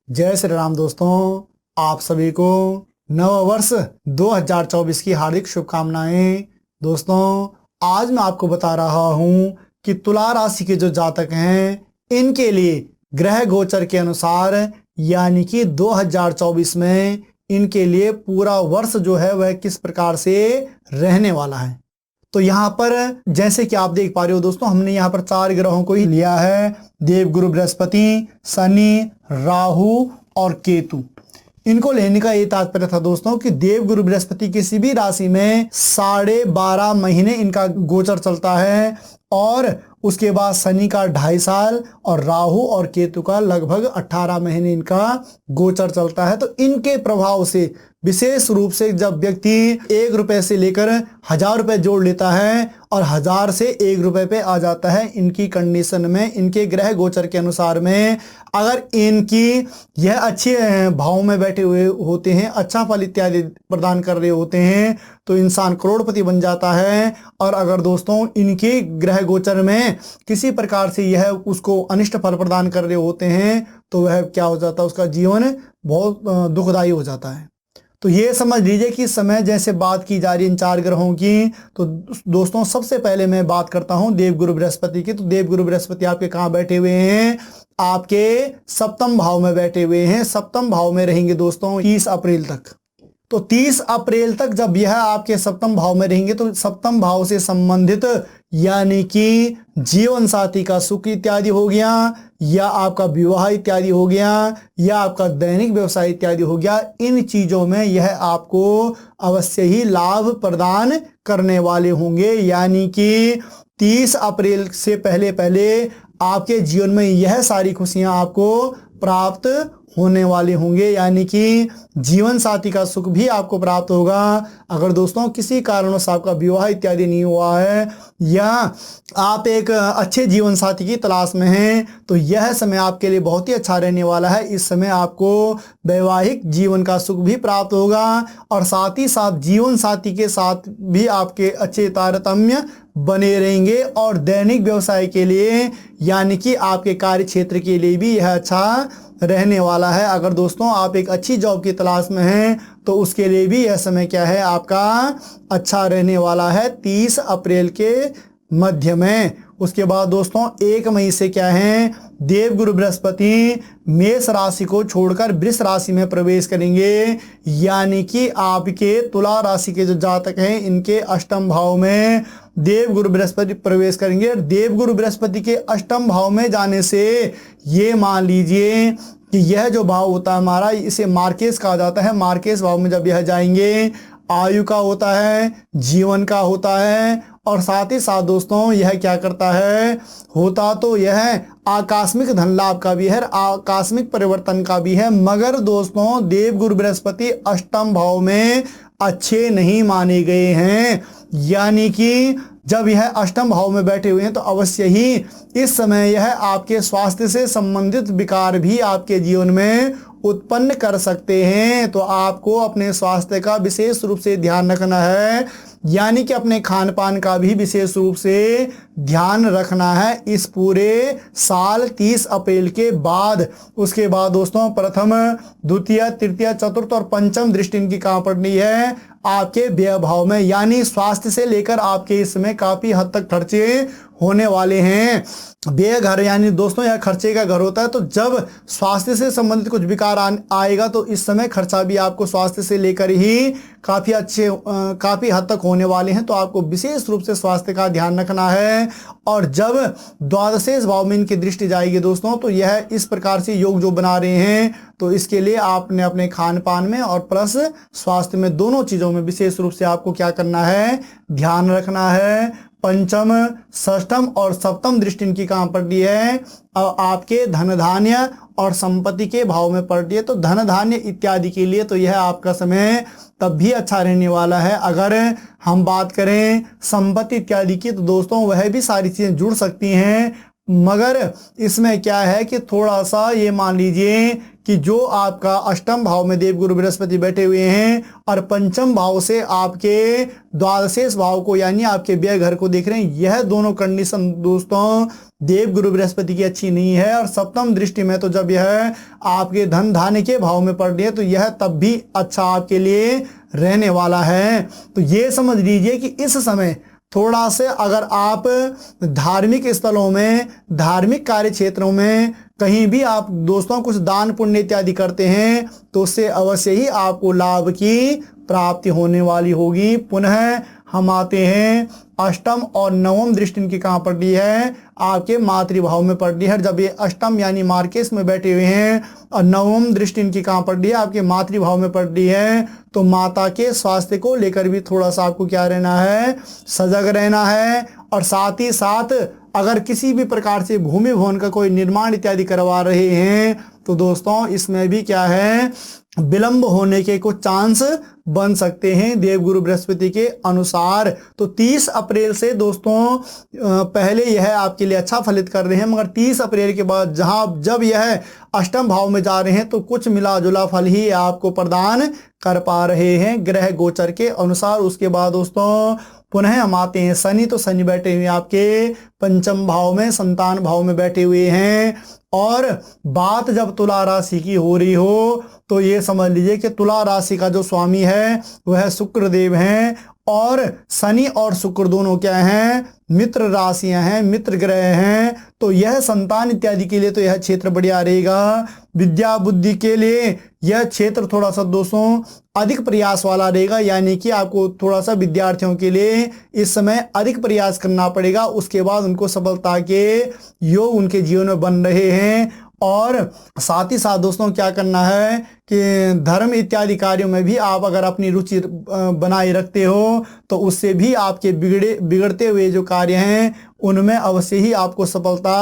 जय श्री राम दोस्तों, आप सभी को नव वर्ष 2024 की हार्दिक शुभकामनाएं। दोस्तों, आज मैं आपको बता रहा हूं कि तुला राशि के जो जातक हैं इनके लिए ग्रह गोचर के अनुसार यानी कि 2024 में इनके लिए पूरा वर्ष जो है वह किस प्रकार से रहने वाला है। तो यहाँ पर जैसे कि आप देख पा रहे हो दोस्तों, हमने यहाँ पर 4 ग्रहों को ही लिया है। देवगुरु बृहस्पति, शनि, राहु और केतु। इनको लेने का ये तात्पर्य था दोस्तों कि देवगुरु बृहस्पति किसी भी राशि में 12.5 महीने इनका गोचर चलता है और उसके बाद शनि का 2.5 साल और राहु और केतु का लगभग 18 महीने इनका गोचर चलता है। तो इनके प्रभाव से विशेष रूप से जब व्यक्ति 1 रुपए से लेकर 1000 रुपए जोड़ लेता है और 1000 से 1 रुपए पे आ जाता है, इनकी कंडीशन में इनके ग्रह गोचर के अनुसार में अगर इनकी यह अच्छे भाव में बैठे हुए होते हैं, अच्छा फल इत्यादि प्रदान कर रहे होते हैं, तो इंसान करोड़पति बन जाता है। और अगर दोस्तों इनके ग्रह गोचर में किसी प्रकार से यह उसको अनिष्ट फल प्रदान कर रहे होते हैं तो वह क्या हो जाता है, उसका जीवन बहुत दुखदायी हो जाता है। तो ये समझ लीजिए कि इस समय जैसे बात की जा रही है इन 4 ग्रहों की, तो दोस्तों सबसे पहले मैं बात करता हूं देवगुरु बृहस्पति की। तो देवगुरु बृहस्पति आपके कहाँ बैठे हुए हैं? आपके सप्तम भाव में बैठे हुए हैं। सप्तम भाव में रहेंगे दोस्तों 30 अप्रैल तक। तो 30 अप्रैल तक जब यह आपके सप्तम भाव में रहेंगे तो सप्तम भाव से संबंधित यानी कि जीवन साथी का सुख इत्यादि हो गया, या आपका विवाह इत्यादि हो गया, या आपका दैनिक व्यवसाय इत्यादि हो गया, इन चीजों में यह आपको अवश्य ही लाभ प्रदान करने वाले होंगे। यानी कि 30 अप्रैल से पहले पहले आपके जीवन में यह सारी खुशियां आपको प्राप्त होने वाले होंगे। यानी कि जीवन साथी का सुख भी आपको प्राप्त होगा। अगर दोस्तों किसी कारणवश आपका विवाह इत्यादि नहीं हुआ है या आप एक अच्छे जीवन साथी की तलाश में हैं तो यह समय आपके लिए बहुत ही अच्छा रहने वाला है। इस समय आपको वैवाहिक जीवन का सुख भी प्राप्त होगा और साथ ही साथ जीवन साथी के साथ भी आपके अच्छे तारतम्य बने रहेंगे। और दैनिक व्यवसाय के लिए यानी कि आपके कार्य क्षेत्र के लिए भी यह अच्छा रहने वाला है। अगर दोस्तों आप एक अच्छी जॉब की तलाश में हैं तो उसके लिए भी यह समय क्या है, आपका अच्छा रहने वाला है 30 अप्रैल के मध्य में। उसके बाद दोस्तों 1 मई से क्या है, देवगुरु बृहस्पति मेष राशि को छोड़कर वृष राशि में प्रवेश करेंगे। यानी कि आपके तुला राशि के जो जातक हैं इनके अष्टम भाव में देवगुरु बृहस्पति प्रवेश करेंगे। देवगुरु बृहस्पति के अष्टम भाव में जाने से ये मान लीजिए कि यह जो भाव होता है हमारा, इसे मार्केश कहा जाता है। मार्केश भाव में जब यह जाएंगे आयु का होता है, जीवन का होता है और साथ ही साथ दोस्तों यह क्या करता है, होता तो यह आकस्मिक धन लाभ का भी है, आकस्मिक परिवर्तन का भी है। मगर दोस्तों देवगुरु बृहस्पति अष्टम भाव में अच्छे नहीं माने गए हैं। यानी कि जब यह अष्टम भाव में बैठे हुए हैं तो अवश्य ही इस समय यह आपके स्वास्थ्य से संबंधित विकार भी आपके जीवन में उत्पन्न कर सकते हैं। तो आपको अपने स्वास्थ्य का विशेष रूप से ध्यान रखना है, यानी कि अपने खान पान का भी विशेष रूप से ध्यान रखना है इस पूरे साल 30 अप्रैल के बाद। उसके बाद दोस्तों प्रथम, द्वितीय, तृतीय, चतुर्थ और पंचम दृष्टि इनकी कहाँ पड़नी है, आपके व्यय भाव में। यानी स्वास्थ्य से लेकर आपके इसमें काफी हद तक खर्चे होने वाले हैं। व्यय घर यानी दोस्तों यह खर्चे का घर होता है। तो जब स्वास्थ्य से संबंधित कुछ विकार आएगा तो इस समय खर्चा भी आपको स्वास्थ्य से लेकर ही काफी हद तक होने वाले हैं। तो आपको विशेष रूप से स्वास्थ्य का ध्यान रखना है। और जब द्वादशेष भाव में इनकी दृष्टि जाएगी दोस्तों तो यह इस प्रकार से योग जो बना रहे हैं तो इसके लिए आपने अपने खान पान में और प्लस स्वास्थ्य में दोनों चीजों में विशेष रूप से आपको क्या करना है, ध्यान रखना है। पंचम, षष्ठम और सप्तम दृष्टि इनकी कहाँ पड़ती है, आपके धन धान्य और संपत्ति के भाव में पड़ती है। तो धन धान्य इत्यादि के लिए तो यह आपका समय तब भी अच्छा रहने वाला है। अगर हम बात करें संपत्ति इत्यादि की तो दोस्तों वह भी सारी चीजें जुड़ सकती हैं, मगर इसमें क्या है कि थोड़ा सा ये मान लीजिए कि जो आपका अष्टम भाव में देवगुरु बृहस्पति बैठे हुए हैं और पंचम भाव से आपके द्वादशेष भाव को यानी आपके व्यय घर को देख रहे हैं, यह दोनों कंडीशन दोस्तों देवगुरु बृहस्पति की अच्छी नहीं है। और सप्तम दृष्टि में तो जब यह आपके धन धान्य के भाव में पड़ रही है तो यह तब भी अच्छा आपके लिए रहने वाला है। तो ये समझ लीजिए कि इस समय थोड़ा से अगर आप धार्मिक स्थलों में, धार्मिक कार्य क्षेत्रों में कहीं भी आप दोस्तों कुछ दान पुण्य इत्यादि करते हैं तो उससे अवश्य ही आपको लाभ की प्राप्ति होने वाली होगी। पुनः हम आते हैं अष्टम और नवम दृष्टि इनकी कहाँ पड़ रही है, आपके मातृभाव में पड़ रही है। जब ये अष्टम यानी मार्केश में बैठे हुए हैं और नवम दृष्टि इनकी कहाँ पड़ रही है, आपके मातृभाव में पड़ रही है, तो माता के स्वास्थ्य को लेकर भी थोड़ा सा आपको क्या रहना है, सजग रहना है। और साथ ही साथ अगर किसी भी प्रकार से भूमि भवन का कोई निर्माण इत्यादि करवा रहे हैं तो दोस्तों इसमें भी क्या है, विलंब होने के कुछ चांस बन सकते हैं देवगुरु बृहस्पति के अनुसार। तो 30 अप्रैल से दोस्तों पहले यह आपके लिए अच्छा फलित कर रहे हैं, मगर 30 अप्रैल के बाद जब यह अष्टम भाव में जा रहे हैं तो कुछ मिला जुला फल ही आपको प्रदान कर पा रहे हैं ग्रह गोचर के अनुसार। उसके बाद दोस्तों पुनः हम आते हैं शनि। तो शनि बैठे हुए आपके पंचम भाव में, संतान भाव में बैठे हुए हैं। और बात जब तुला राशि की हो रही हो तो ये समझ लीजिए कि तुला राशि का जो स्वामी है वह शुक्रदेव हैं और शनि और शुक्र दोनों क्या हैं, मित्र राशियां हैं, मित्र ग्रह हैं। तो यह संतान इत्यादि के लिए तो यह क्षेत्र बढ़िया रहेगा। विद्या बुद्धि के लिए यह क्षेत्र थोड़ा सा दोस्तों अधिक प्रयास वाला रहेगा, यानी कि आपको थोड़ा सा विद्यार्थियों के लिए इस समय अधिक प्रयास करना पड़ेगा। उसके बाद उनको सफलता के योग उनके जीवन में बन रहे हैं। और साथ ही साथ दोस्तों क्या करना है कि धर्म इत्यादि कार्यों में भी आप अगर अपनी रुचि बनाए रखते हो तो उससे भी आपके बिगड़ते हुए जो कार्य हैं उनमें अवश्य ही आपको सफलता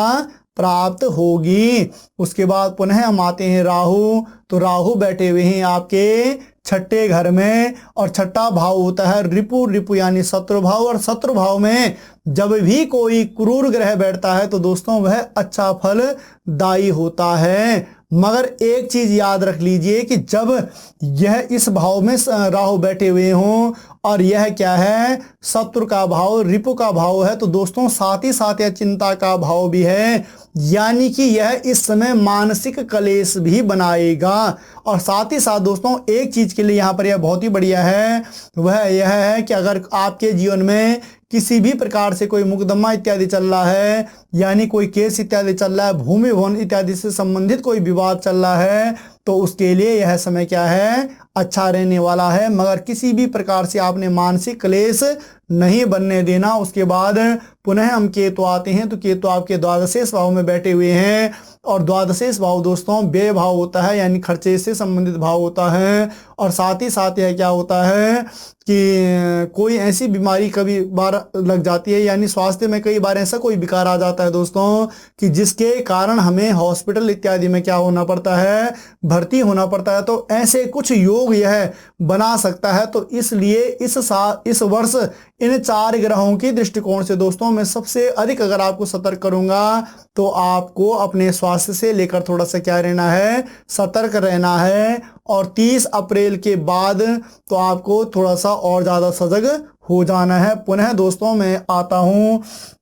प्राप्त होगी। उसके बाद पुनः हम आते हैं राहु। तो राहु बैठे हुए हैं आपके छठे घर में और छठा भाव होता है रिपु यानी शत्रु भाव। और शत्रु भाव में जब भी कोई क्रूर ग्रह बैठता है तो दोस्तों वह अच्छा फल दायी होता है। मगर एक चीज याद रख लीजिए कि जब यह इस भाव में राहु बैठे हुए हों और यह क्या है, शत्रु का भाव, रिपु का भाव है, तो दोस्तों साथ ही साथ यह चिंता का भाव भी है, यानी कि यह इस समय मानसिक कलेश भी बनाएगा। और साथ ही साथ दोस्तों एक चीज के लिए यहाँ पर यह बहुत ही बढ़िया है, वह यह है कि अगर आपके जीवन में किसी भी प्रकार से कोई मुकदमा इत्यादि चल रहा है, यानी कोई केस इत्यादि चल रहा है, भूमि भवन इत्यादि से संबंधित कोई विवाद चल रहा है, तो उसके लिए यह समय क्या है, अच्छा रहने वाला है। मगर किसी भी प्रकार से आपने मानसिक क्लेश नहीं बनने देना। उसके बाद पुनः हम केतु आते हैं। तो केतु आपके द्वादशेष भाव में बैठे हुए हैं और द्वादशेष भाव दोस्तों व्यय भाव होता है, यानी खर्चे से संबंधित भाव होता है। और साथ ही साथ यह क्या होता है कि कोई ऐसी बीमारी कभी बार लग जाती है, यानी स्वास्थ्य में कई बार ऐसा कोई विकार आ जाता है दोस्तों कि जिसके कारण हमें हॉस्पिटल इत्यादि में क्या होना पड़ता है, भर्ती होना पड़ता है। तो ऐसे कुछ योग यह बना सकता है। तो इसलिए इस वर्ष इन 4 ग्रहों की दृष्टिकोण से दोस्तों मैं सबसे अधिक अगर आपको सतर्क करूंगा तो आपको अपने स्वास्थ्य से लेकर थोड़ा सा क्या रहना है, सतर्क रहना है। और 30 अप्रैल के बाद तो आपको थोड़ा सा और ज़्यादा सजग हो जाना है। पुनः दोस्तों मैं आता हूँ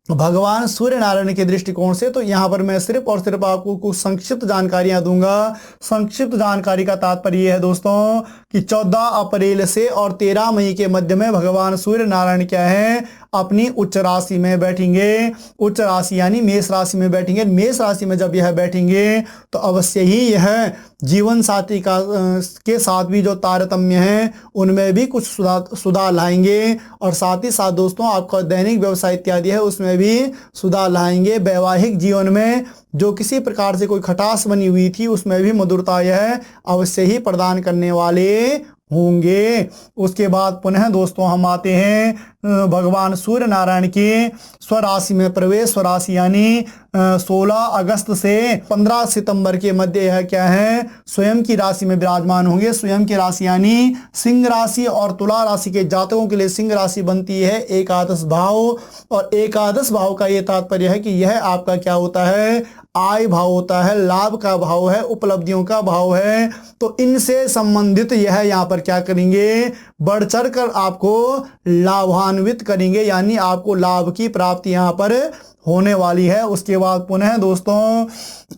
भगवान सूर्य नारायण के दृष्टिकोण से। तो यहाँ पर मैं सिर्फ और सिर्फ आपको कुछ संक्षिप्त जानकारियां दूंगा। संक्षिप्त जानकारी का तात्पर्य यह है दोस्तों कि 14 अप्रैल से और 13 मई के मध्य में भगवान सूर्य नारायण क्या है, अपनी उच्च राशि में बैठेंगे। उच्च राशि यानी मेष राशि में बैठेंगे। मेष राशि में जब यह बैठेंगे तो अवश्य ही यह जीवन साथी के साथ भी जो तारतम्य है उनमें भी कुछ सुधार लाएंगे। और साथ ही साथ दोस्तों आपका दैनिक व्यवसाय इत्यादि है उसमें भी सुधार लाएंगे। वैवाहिक जीवन में जो किसी प्रकार से कोई खटास बनी हुई थी उसमें भी मधुरता यह अवश्य ही प्रदान करने वाले होंगे। उसके बाद पुनः दोस्तों हम आते हैं भगवान सूर्य नारायण की स्वराशि में प्रवेश। स्वराशि यानी 16 अगस्त से 15 सितंबर के मध्य यह क्या है, स्वयं की राशि में विराजमान होंगे। स्वयं की राशि यानी सिंह राशि और तुला राशि के जातकों के लिए सिंह राशि बनती है एकादश भाव। और एकादश भाव का ये तात्पर्य है कि यह आपका क्या होता है, आय भाव होता है, लाभ का भाव है, उपलब्धियों का भाव है। तो इनसे संबंधित यह यहाँ पर क्या करेंगे, बढ़ चढ़ कर आपको लाभान्वित करेंगे, यानी आपको लाभ की प्राप्ति यहाँ पर होने वाली है। उसके बाद पुनः दोस्तों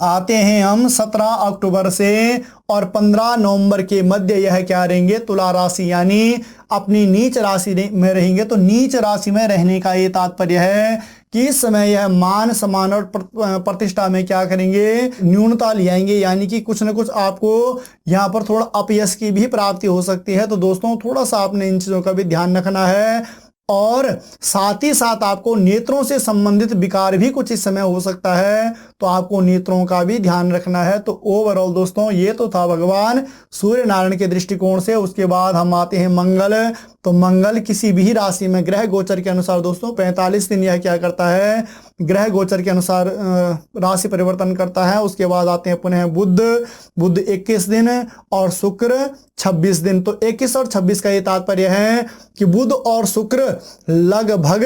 आते हैं हम 17 अक्टूबर से और 15 नवंबर के मध्य यह क्या रहेंगे, तुला राशि यानी अपनी नीच राशि में रहेंगे। तो नीच राशि में रहने का ये तात्पर्य है कि इस समय यह मान सम्मान और प्रतिष्ठा में क्या करेंगे, न्यूनता ले आएंगे, यानी कि कुछ न कुछ आपको यहाँ पर थोड़ा अपयश की भी प्राप्ति हो सकती है। तो दोस्तों थोड़ा सा आपने इन चीज़ों का भी ध्यान रखना है। और साथ ही साथ आपको नेत्रों से संबंधित विकार भी कुछ इस समय हो सकता है, तो आपको नेत्रों का भी ध्यान रखना है। तो ओवरऑल दोस्तों ये तो था भगवान सूर्य नारायण के दृष्टिकोण से। उसके बाद हम आते हैं मंगल। तो मंगल किसी भी राशि में ग्रह गोचर के अनुसार दोस्तों 45 दिन यह क्या करता है, ग्रह गोचर के अनुसार राशि परिवर्तन करता है। उसके बाद आते हैं पुनः बुध 21 दिन और शुक्र 26 दिन। तो 21 और 26 का ये तात्पर्य है कि बुध और शुक्र लगभग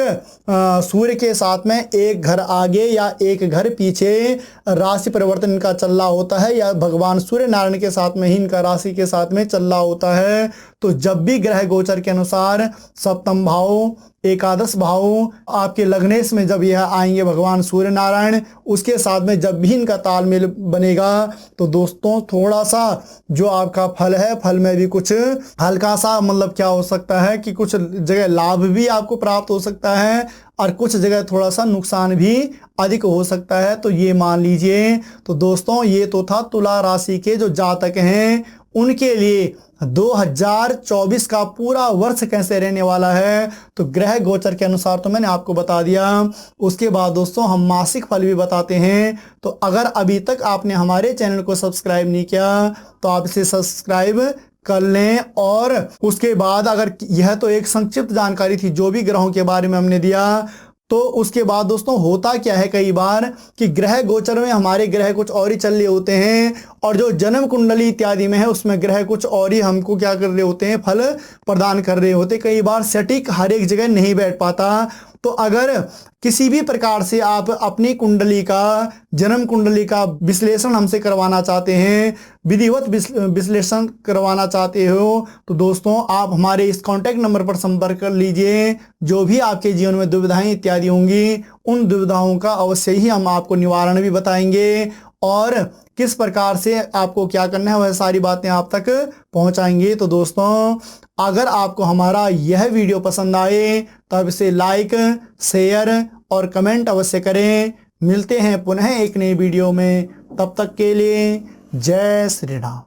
सूर्य के साथ में एक घर आगे या एक घर पीछे राशि परिवर्तन इनका चल रहा होता है, या भगवान सूर्य नारायण के साथ में ही इनका राशि के साथ में चल रहा होता है। तो जब भी ग्रह गोचर के अनुसार सप्तम भाव, एकादश भाव आपके लग्नेश में जब यह आएंगे भगवान सूर्य नारायण, उसके साथ में जब भी इनका तालमेल बनेगा तो दोस्तों थोड़ा सा जो आपका फल है, फल में भी कुछ हल्का सा मतलब क्या हो सकता है कि कुछ जगह लाभ भी आपको प्राप्त हो सकता है और कुछ जगह थोड़ा सा नुकसान भी अधिक हो सकता है। तो ये मान लीजिए। तो दोस्तों ये तो था तुला राशि के जो जातक हैं उनके लिए 2024 का पूरा वर्ष कैसे रहने वाला है। तो ग्रह गोचर के अनुसार तो मैंने आपको बता दिया। उसके बाद दोस्तों हम मासिक फल भी बताते हैं। तो अगर अभी तक आपने हमारे चैनल को सब्सक्राइब नहीं किया तो आप इसे सब्सक्राइब कर लें। और उसके बाद अगर यह तो एक संक्षिप्त जानकारी थी जो भी ग्रहों के बारे में हमने दिया, तो उसके बाद दोस्तों होता क्या है कई बार कि ग्रह गोचर में हमारे ग्रह कुछ और ही चल रहे होते हैं और जो जन्म कुंडली इत्यादि में है उसमें ग्रह कुछ और ही हमको क्या कर रहे होते हैं, फल प्रदान कर रहे होते। कई बार सटीक हर एक जगह नहीं बैठ पाता। तो अगर किसी भी प्रकार से आप अपनी कुंडली का, जन्म कुंडली का विश्लेषण हमसे करवाना चाहते हैं, विधिवत विश्लेषण करवाना चाहते हो, तो दोस्तों आप हमारे इस कांटेक्ट नंबर पर संपर्क कर लीजिए। जो भी आपके जीवन में दुविधाएं इत्यादि होंगी उन दुविधाओं का अवश्य ही हम आपको निवारण भी बताएंगे और किस प्रकार से आपको क्या करना है वह सारी बातें आप तक पहुंचाएंगे। तो दोस्तों अगर आपको हमारा यह वीडियो पसंद आए तो आप इसे लाइक, शेयर और कमेंट अवश्य करें। मिलते हैं पुनः एक नई वीडियो में, तब तक के लिए जय श्री राम।